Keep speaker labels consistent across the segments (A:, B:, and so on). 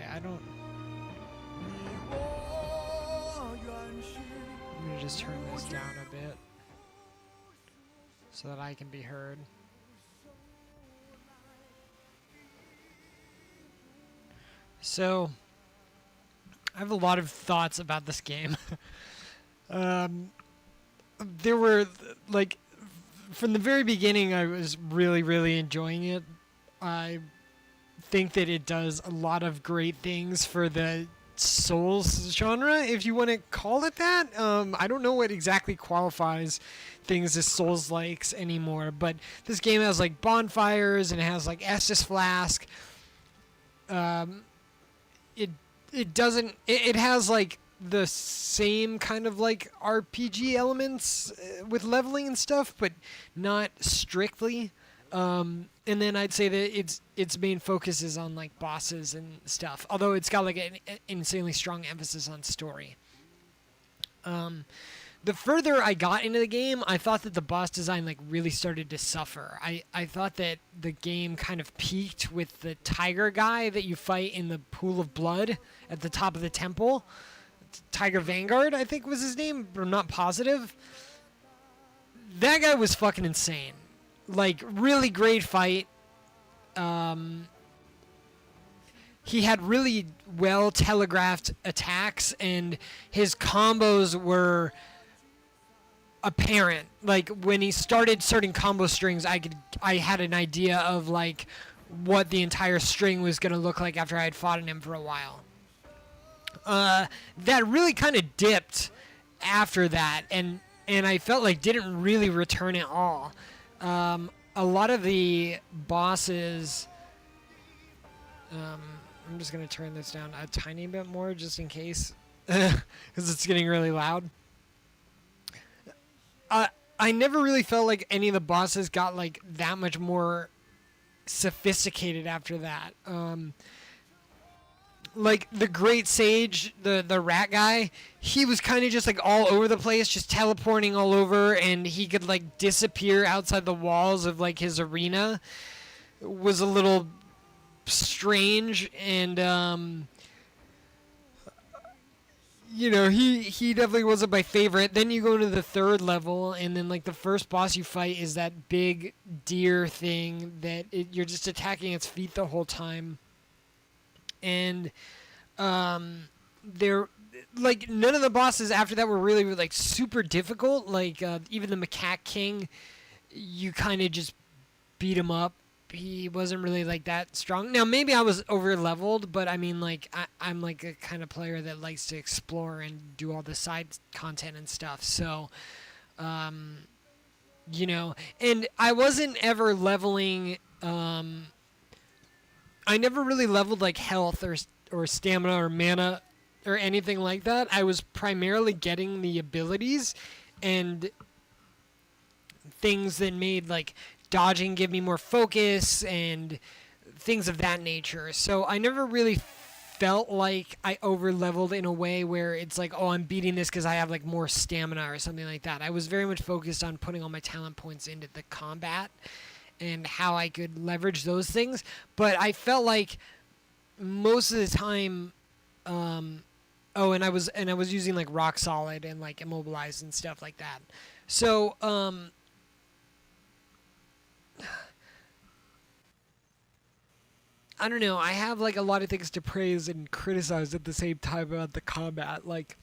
A: Okay, I don't... I'm gonna just turn this down a bit so that I can be heard. So, I have a lot of thoughts about this game. There were, like, from the very beginning, I was really, really enjoying it. I think that it does a lot of great things for the Souls genre, if you want to call it that. I don't know what exactly qualifies things as Souls-likes anymore, but this game has, like, bonfires, and it has, like, Estus Flask. It doesn't... It has, like, the same kind of, like, RPG elements with leveling and stuff, but not strictly. And then I'd say that its main focus is on, like, bosses and stuff, although it's got, like, an insanely strong emphasis on story. The further I got into the game, I thought that the boss design, like, really started to suffer. I thought that the game kind of peaked with the tiger guy that you fight in the pool of blood at the top of the temple. Tiger Vanguard, I think was his name, but I'm not positive. That guy was fucking insane. Like, really great fight. He had really well telegraphed attacks, and his combos were apparent. Like, when he started certain combo strings, I had an idea of, like, what the entire string was going to look like after I had fought him for a while. That really kind of dipped after that, and I felt like didn't really return at all. A lot of the bosses... I'm just going to turn this down a tiny bit more just in case, because it's getting really loud. I never really felt like any of the bosses got, like, that much more sophisticated after that. Like, the Great Sage, the rat guy, he was kind of just, like, all over the place, just teleporting all over, and he could, like, disappear outside the walls of, like, his arena. It was a little strange, and, you know, he definitely wasn't my favorite. Then you go to the third level, and then, like, the first boss you fight is that big deer thing that you're just attacking its feet the whole time. And they're like, none of the bosses after that were really, like, super difficult. Like, even the Macaque King, you kind of just beat him up. He wasn't really, like, that strong. Now, maybe I was over leveled, but I mean, like, I'm like a kind of player that likes to explore and do all the side content and stuff. So, you know, and I wasn't ever leveling. I never really leveled, like, health or stamina or mana or anything like that. I was primarily getting the abilities and things that made, like, dodging give me more focus and things of that nature. So I never really felt like I over-leveled in a way where it's like, oh, I'm beating this because I have, like, more stamina or something like that. I was very much focused on putting all my talent points into the combat and how I could leverage those things. But I felt like most of the time, and I was using, like, rock solid and, like, immobilized and stuff like that. So I don't know. I have, like, a lot of things to praise and criticize at the same time about the combat. Like,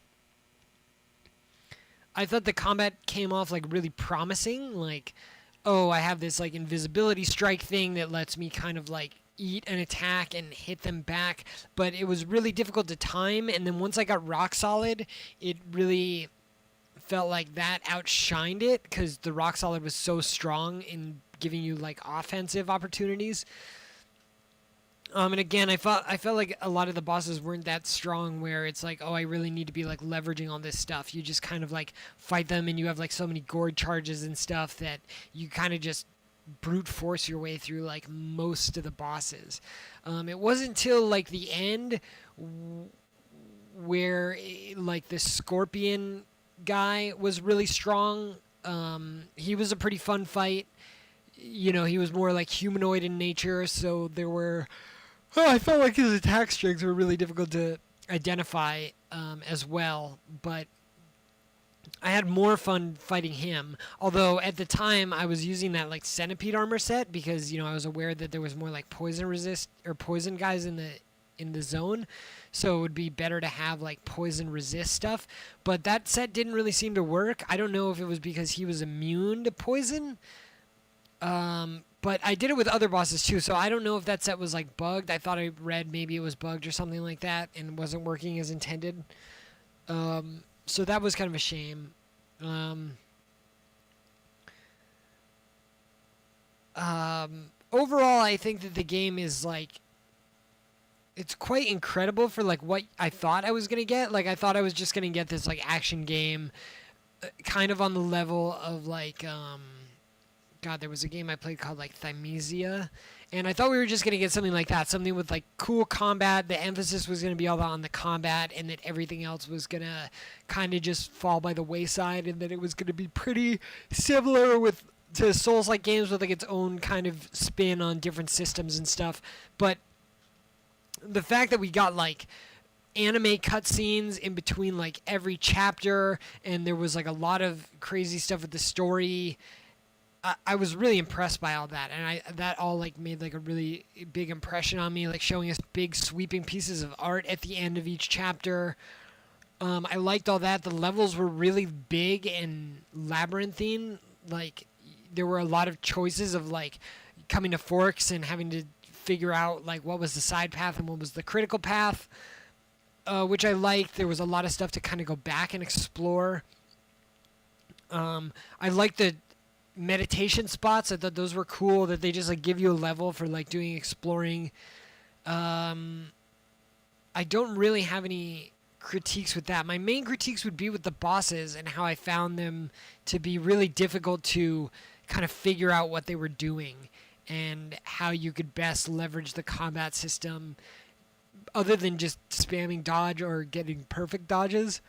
A: I thought the combat came off, like, really promising. Like, oh, I have this, like, invisibility strike thing that lets me kind of, like, eat an attack and hit them back. But it was really difficult to time. And then once I got rock solid, it really felt like that outshined it because the rock solid was so strong in giving you, like, offensive opportunities. And again, I felt like a lot of the bosses weren't that strong where it's like, oh, I really need to be, like, leveraging all this stuff. You just kind of, like, fight them and you have, like, so many gourd charges and stuff that you kind of just brute force your way through, like, most of the bosses. It wasn't until, like, the end where, like, the scorpion guy was really strong. He was a pretty fun fight. You know, he was more, like, humanoid in nature, so there were Oh, I felt like his attack strengths were really difficult to identify as well, but I had more fun fighting him. Although at the time I was using that like centipede armor set because I was aware that there was more like poison resist or poison guys in the zone, so it would be better to have like poison resist stuff. But that set didn't really seem to work. I don't know if it was because he was immune to poison. But I did it with other bosses too, so I don't know if that set was like bugged. I thought I read maybe it was bugged or something like that and wasn't working as intended. So that was kind of a shame. Um, Overall, I think that the game is like it's quite incredible for like what I thought I was gonna get. Like I thought I was just gonna get this like action game, kind of on the level of like God, there was a game I played called like Thymesia, and I thought we were just gonna get something like that, something with like cool combat. The emphasis was gonna be all on the combat, and that everything else was gonna kind of just fall by the wayside, and that it was gonna be pretty similar with to Souls-like games with like its own kind of spin on different systems and stuff. But the fact that we got like anime cutscenes in between like every chapter, and there was like a lot of crazy stuff with the story. I was really impressed by all that, and that all like made like a really big impression on me, like showing us big sweeping pieces of art at the end of each chapter. I liked all that. The levels were really big and labyrinthine. Like there were a lot of choices of like coming to forks and having to figure out like what was the side path and what was the critical path, which I liked. There was a lot of stuff to kind of go back and explore. I liked the meditation spots. I thought those were cool, that they just like give you a level for like doing exploring. I don't really have any critiques with that. My main critiques would be with the bosses and how I found them to be really difficult to kind of figure out what they were doing and how you could best leverage the combat system other than just spamming dodge or getting perfect dodges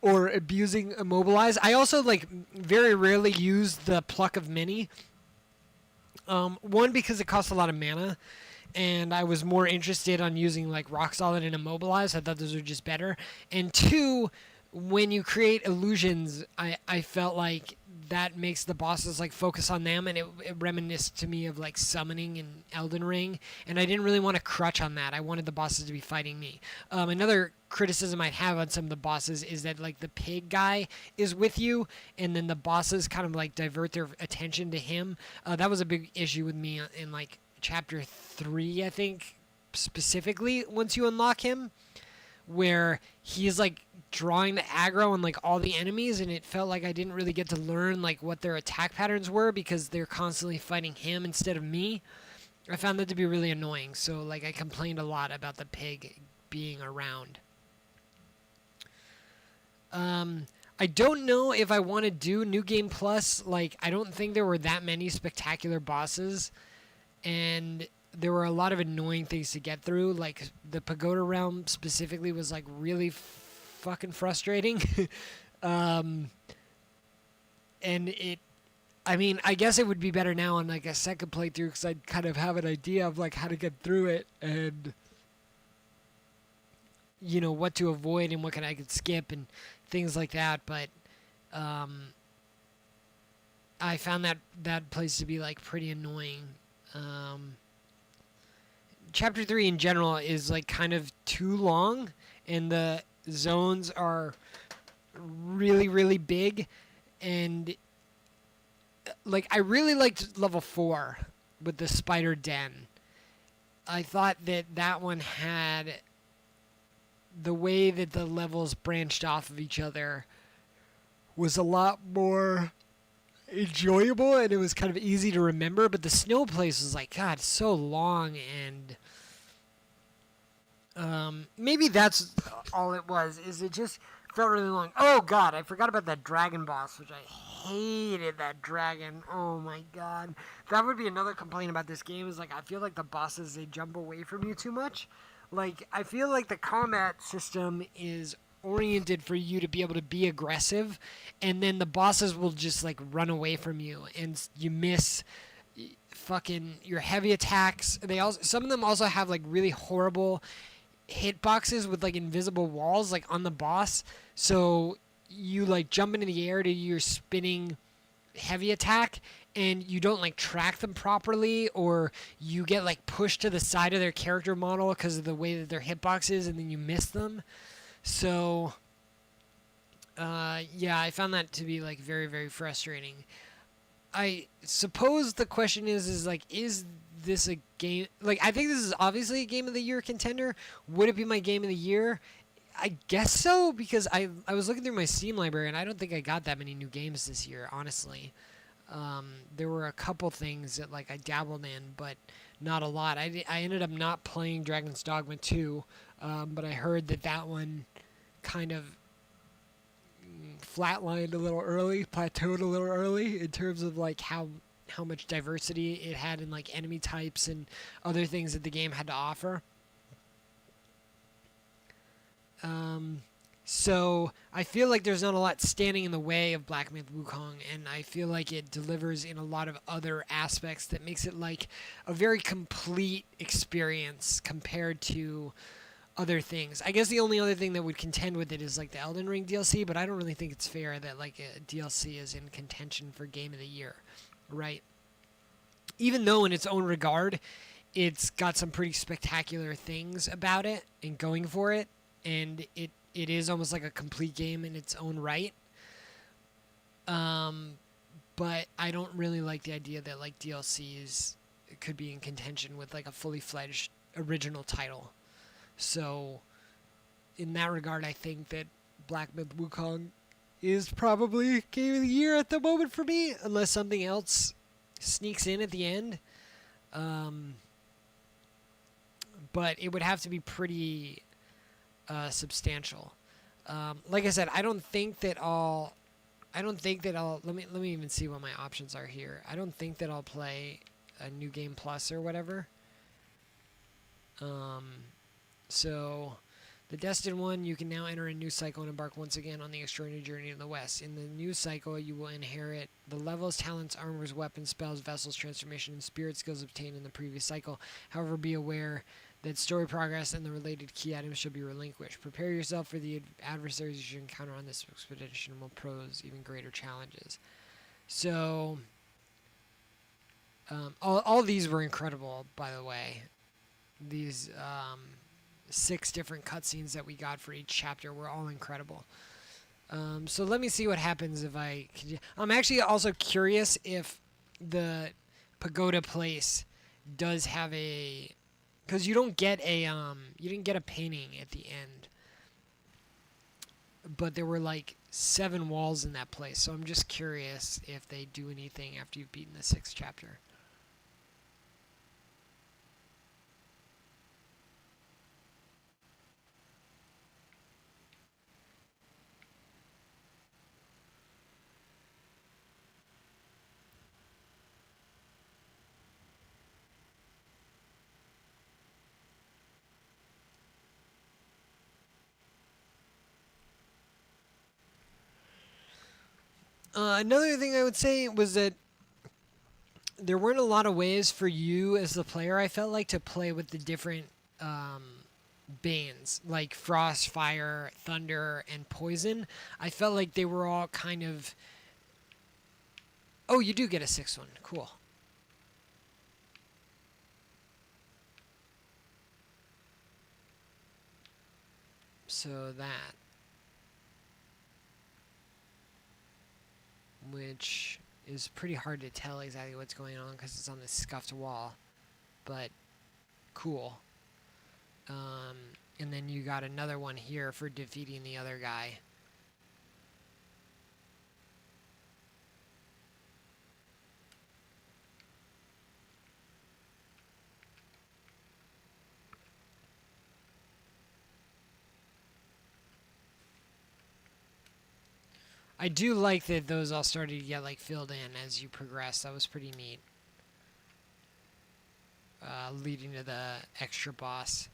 A: or abusing immobilize. I also like very rarely use the pluck of many. One, because it costs a lot of mana, and I was more interested on using like rock solid and immobilize. I thought those were just better. And two, when you create illusions, I felt like that makes the bosses like focus on them, and it reminisced to me of like summoning in Elden Ring, and I didn't really want to crutch on that. I wanted the bosses to be fighting me. Another criticism I'd have on some of the bosses is that like the pig guy is with you, and then the bosses kind of like divert their attention to him. That was a big issue with me in like chapter 3, I think, specifically once you unlock him, where he's like drawing the aggro on like all the enemies, and it felt like I didn't really get to learn like what their attack patterns were because they're constantly fighting him instead of me. I found that to be really annoying, so like I complained a lot about the pig being around. I don't know if I want to do New Game Plus. Like I don't think there were that many spectacular bosses, and there were a lot of annoying things to get through. Like the Pagoda Realm specifically was like really fucking frustrating. And I mean, I guess it would be better now on like a second playthrough because I'd kind of have an idea of like how to get through it and what to avoid and what I could skip and things like that. But I found that place to be like pretty annoying. Chapter 3 in general is like kind of too long, and the zones are really, really big, and like I really liked level 4 with the spider den. I thought that one had the way that the levels branched off of each other was a lot more enjoyable, and it was kind of easy to remember. But the snow place was like, God, so long, and maybe that's all it was, is it just felt really long. Oh God, I forgot about that dragon boss, which I hated. That dragon. Oh my God, that would be another complaint about this game, is like I feel like the bosses, they jump away from you too much. Like I feel like the combat system is oriented for you to be able to be aggressive, and then the bosses will just like run away from you, and you miss fucking your heavy attacks. They also some of them also have like really horrible hitboxes with like invisible walls like on the boss. So you like jump into the air to your spinning heavy attack and you don't like track them properly, or you get like pushed to the side of their character model because of the way that their hitbox is, and then you miss them. So yeah, I found that to be like very, very frustrating. I suppose the question is like, is this a game? Like, I think this is obviously a game of the year contender. Would it be my game of the year? I guess so, because I was looking through my Steam library and I don't think I got that many new games this year, honestly. There were a couple things that like I dabbled in, but not a lot. I ended up not playing Dragon's Dogma 2, but I heard that that one kind of flatlined a little early, plateaued a little early in terms of like how much diversity it had in like enemy types and other things that the game had to offer. So I feel like there's not a lot standing in the way of Black Myth Wukong, and I feel like it delivers in a lot of other aspects that makes it like a very complete experience compared to other things. I guess the only other thing that would contend with it is like the Elden Ring DLC, but I don't really think it's fair that like a DLC is in contention for Game of the Year, right? Even though in its own regard, it's got some pretty spectacular things about it and going for it, and it is almost like a complete game in its own right. But I don't really like the idea that like DLCs could be in contention with like a fully fledged original title. So in that regard, I think that Black Myth Wukong is probably Game of the Year at the moment for me, unless something else sneaks in at the end. But it would have to be pretty substantial. Like I said, I don't think that I'll. Let me even see what my options are here. I don't think that I'll play a New Game Plus or whatever. So, the Destined one, you can now enter a new cycle and embark once again on the extraordinary journey in the West. In the new cycle, you will inherit the levels, talents, armors, weapons, spells, vessels, transformation, and spirit skills obtained in the previous cycle. However, be aware that story progress and the related key items should be relinquished. Prepare yourself for the adversaries you should encounter on this expedition and will pose even greater challenges. So, all these were incredible, by the way. These 6 different cutscenes that we got for each chapter were all incredible. So let me see what happens if I'm actually also curious if the pagoda place does have a, because you don't get a you didn't get a painting at the end, but there were like 7 walls in that place. So I'm just curious if they do anything after you've beaten the 6th chapter. Another thing I would say was that there weren't a lot of ways for you as the player, I felt like, to play with the different banes, like frost, fire, thunder, and poison. I felt like they were all kind of... Oh, you do get a 6th one. Cool. So that... which is pretty hard to tell exactly what's going on because it's on this scuffed wall, but cool. And then you got another one here for defeating the other guy. I do like that those all started to get like filled in as you progress. That was pretty neat. Leading to the extra boss.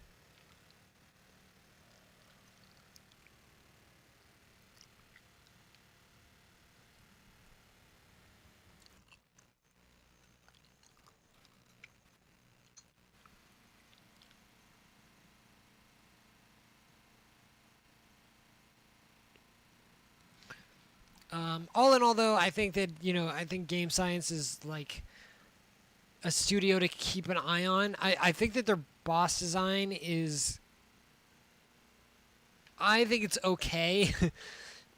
A: All in all, though, I think that I think Game Science is like a studio to keep an eye on. I think that their boss design is. I think it's okay.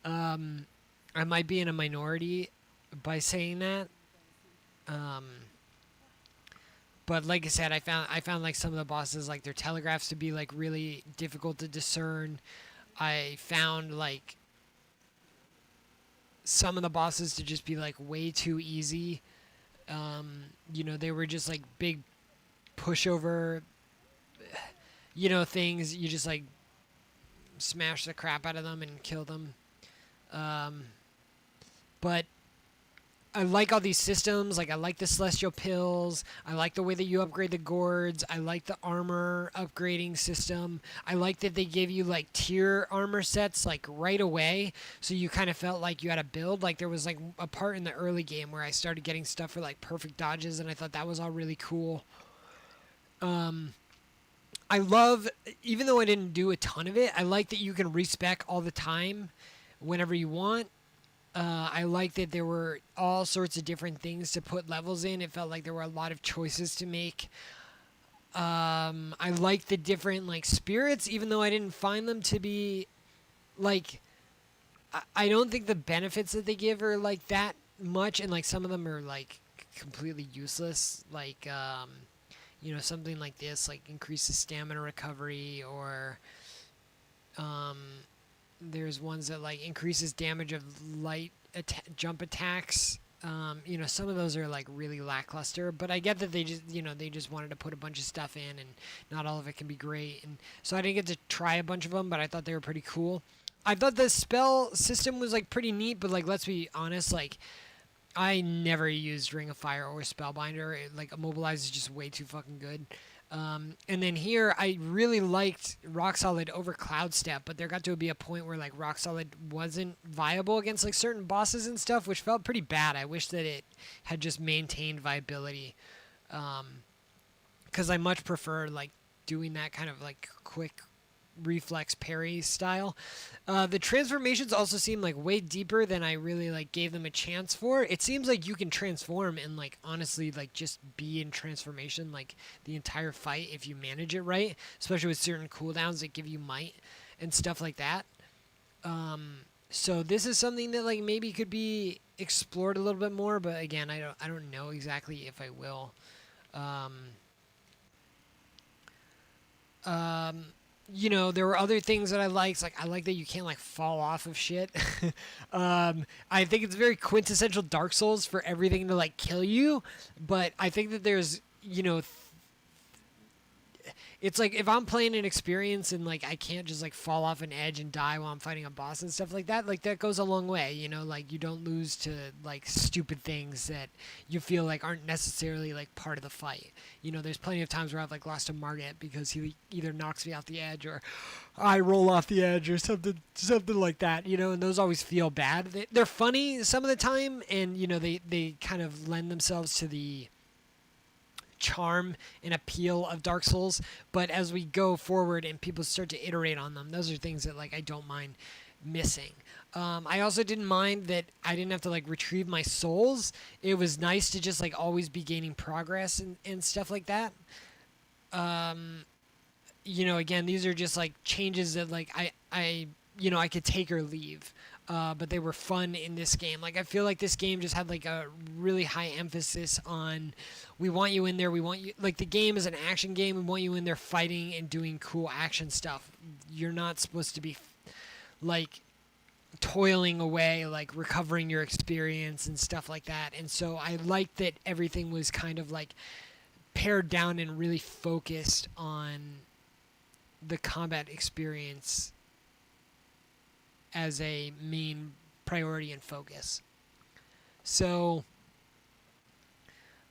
A: um, I might be in a minority by saying that. Um, but like I said, I found like some of the bosses, like their telegraphs, to be like really difficult to discern. I found like some of the bosses to just be like way too easy. They were just like big pushover, things. You just like smash the crap out of them and kill them. Um, but I like all these systems. Like I like the celestial pills. I like the way that you upgrade the gourds. I like the armor upgrading system. I like that they give you like tier armor sets like right away, so you kind of felt like you had a build. Like there was like a part in the early game where I started getting stuff for like perfect dodges, and I thought that was all really cool. Um, I love, even though I didn't do a ton of it, I like that you can respec all the time, whenever you want. I like that there were all sorts of different things to put levels in. It felt like there were a lot of choices to make. I like the different like spirits, even though I didn't find them to be like. I don't think the benefits that they give are like that much, and like some of them are like completely useless. Like something like this, like increases stamina recovery, or um, there's ones that like increases damage of light jump attacks. Some of those are like really lackluster, but I get that they just wanted to put a bunch of stuff in, and not all of it can be great. And so I didn't get to try a bunch of them, but I thought they were pretty cool. I thought the spell system was like pretty neat, but like let's be honest, like I never used Ring of Fire or Spellbinder. Like Immobilize is just way too fucking good. And then here, I really liked Rock Solid over Cloud Step, but there got to be a point where like Rock Solid wasn't viable against like certain bosses and stuff, which felt pretty bad. I wish that it had just maintained viability, because I much prefer like doing that kind of like quick reflex parry style. The transformations also seem like way deeper than I really like gave them a chance for. It seems like you can transform and like honestly like just be in transformation like the entire fight if you manage it right, especially with certain cooldowns that give you might and stuff like that. So this is something that like maybe could be explored a little bit more, but again, I don't know exactly if I will. Um, um, there were other things that I liked. Like I like that you can't like fall off of shit. I think it's very quintessential Dark Souls for everything to like kill you, but I think that there's it's like if I'm playing an experience and like I can't just like fall off an edge and die while I'm fighting a boss and stuff like that goes a long way, like you don't lose to like stupid things that you feel like aren't necessarily like part of the fight. There's plenty of times where I've like lost to Margit because he either knocks me off the edge or I roll off the edge or something like that, and those always feel bad. They're funny some of the time, and they kind of lend themselves to the charm and appeal of Dark Souls, but as we go forward and people start to iterate on them, those are things that like I don't mind missing. I also didn't mind that I didn't have to like retrieve my souls. It was nice to just like always be gaining progress and stuff like that. Again, these are just like changes that like I could take or leave. But they were fun in this game. Like I feel like this game just had like a really high emphasis on, we want you in there. We want you, like the game is an action game. We want you in there fighting and doing cool action stuff. You're not supposed to be like toiling away, like recovering your experience and stuff like that. And so I liked that everything was kind of like pared down and really focused on the combat experience as a main priority and focus. So,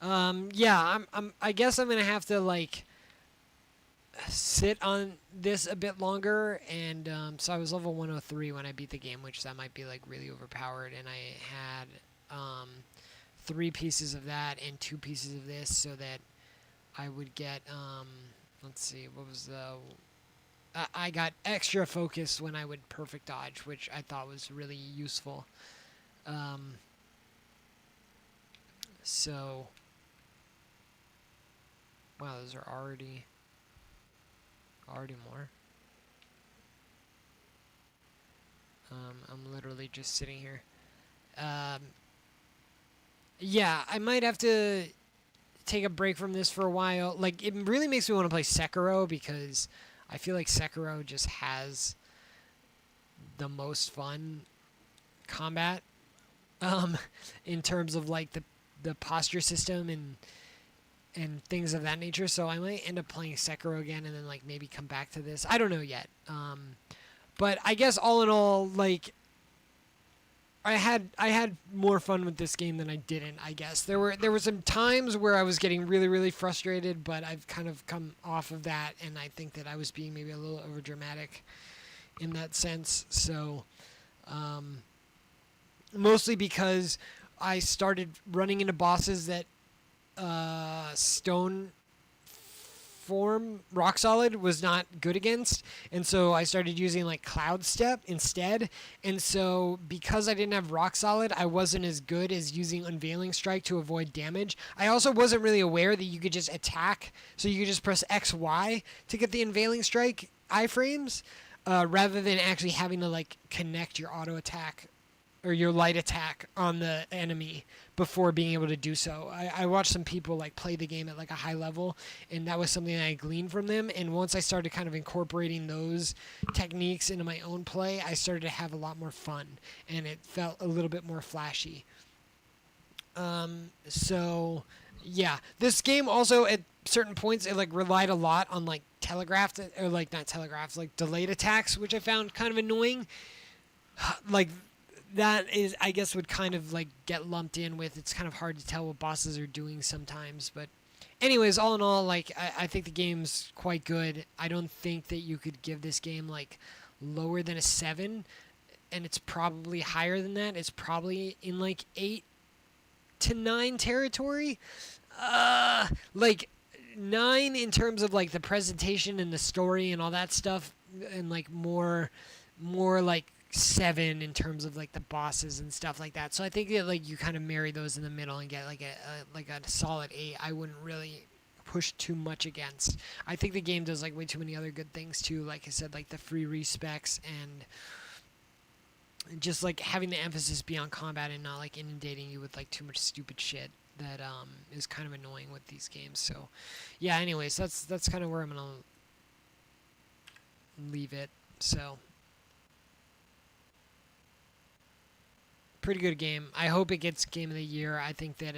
A: yeah, I guess I'm gonna have to like sit on this a bit longer, and so I was level 103 when I beat the game, which that might be like really overpowered, and I had 3 pieces of that and 2 pieces of this, so that I would get let's see, what was the I got extra focus when I would perfect dodge, which I thought was really useful. Um, so, wow, those are already more. I'm literally just sitting here. Um, yeah, I might have to take a break from this for a while. Like, it really makes me want to play Sekiro because I feel like Sekiro just has the most fun combat um, in terms of like the posture system and things of that nature. So I might end up playing Sekiro again and then like maybe come back to this. I don't know yet. But I guess all in all, like I had more fun with this game than I didn't. I guess there were some times where I was getting really frustrated, but I've kind of come off of that, and I think that I was being maybe a little overdramatic in that sense. So, mostly because I started running into bosses that stone form rock solid was not good against, and so I started using like cloud step instead. And so because I didn't have rock solid, I wasn't as good as using unveiling strike to avoid damage. I also wasn't really aware that you could just attack, so you could just press XY to get the unveiling strike iframes, rather than actually having to like connect your auto attack or your light attack on the enemy before being able to do so. I watched some people like play the game at like a high level, and that was something that I gleaned from them. And once I started kind of incorporating those techniques into my own play, I started to have a lot more fun, and it felt a little bit more flashy. So yeah, this game also at certain points it like relied a lot on like telegraphed or like not telegraphed, like delayed attacks, which I found kind of annoying. Like that is I guess would kind of like get lumped in with it's kind of hard to tell what bosses are doing sometimes. But anyways, all in all, like I think the game's quite good. I don't think that you could give this game like lower than a 7, and it's probably higher than that. It's probably in like 8 to 9 territory. Like 9 in terms of like the presentation and the story and all that stuff, and like more like 7 in terms of like the bosses and stuff like that. So I think that like you kind of marry those in the middle and get like a solid 8. I wouldn't really push too much against. I think the game does like way too many other good things too. Like I said, like the free respecs and just like having the emphasis be on combat and not like inundating you with like too much stupid shit that is kind of annoying with these games. So yeah, anyways, that's kind of where I'm gonna leave it. So pretty good game. I hope it gets game of the year. I think that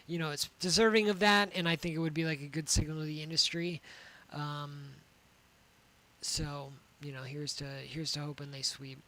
A: it's deserving of that, and I think it would be like a good signal to the industry. So here's to hoping they sweep.